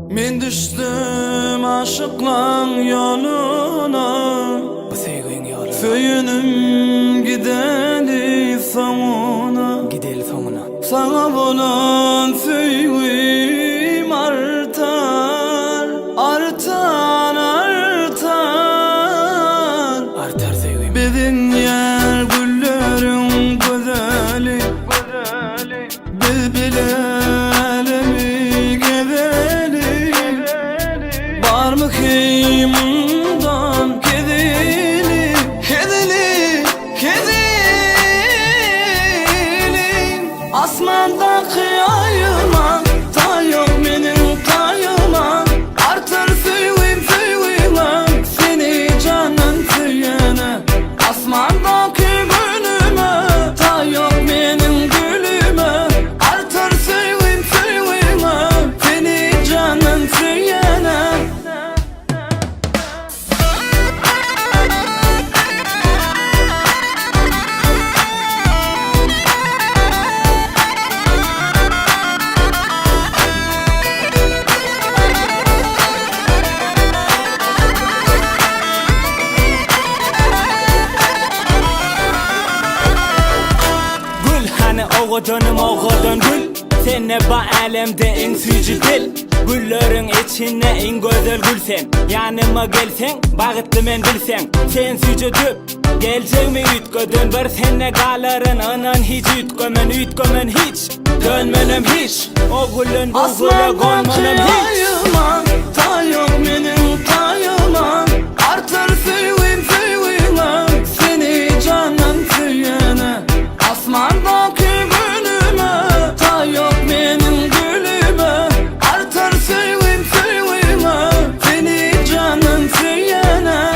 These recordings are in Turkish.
Men düştüm aşıklan yoluna, Bu sevgin yoluna, söyünüm gideli sonuna. gideli sonuna. Sana bolan sevgim artar, artar, artar. Artar sevgim. Bedin yer güllerin güzeli, bilbilelemi geveli. Var mı ki bundan kedili, kedili, kedili. Asmandaki ayıma ta yok benim kayıma. Artar sevim sevim seni canın tüyene. Asmandaki gülüme ta yok benim gülüme. Artar sevim sevim seni canın tüyene. Oğudunum oğudun gül, senne ba alemde en süyücü dil. Güllerin içine en güzel gül sen. Yanıma gelsen, bağıtlı men bilsen. Sen süyücü düp, geleceğimi ütködün. Bir senne gaların anan hiç ütkömen, ütkömen hiç. Dönmenim hiç, o gülün bu güle gönmenim hiç. Asmandaki ta yok benim kayıma. Artar sevim sevim seni canın tüyene. Asmandaki gülüme ta yok benim gülüme. Artar sevim sevim seni canın tüyene.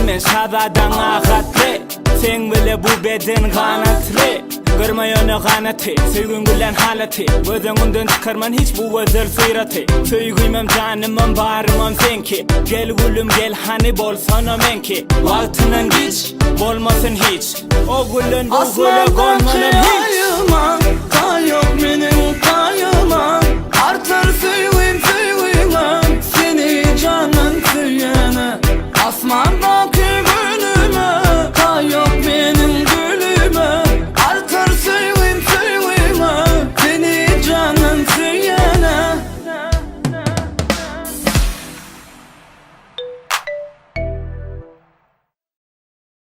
Men şadadan ağatlı, sen bile bu beden kanatlı. Görmeyene kanatı, sevgin gülen halatı. Gözünden çıkarman hiç bu özel sıyratı. Söygüymem canımım bağırmam senki. Gel gülüm gel hani bolsana menki. Vaktinin hiç, bolmasın hiç. O gülün bu güle gönmenim hiç.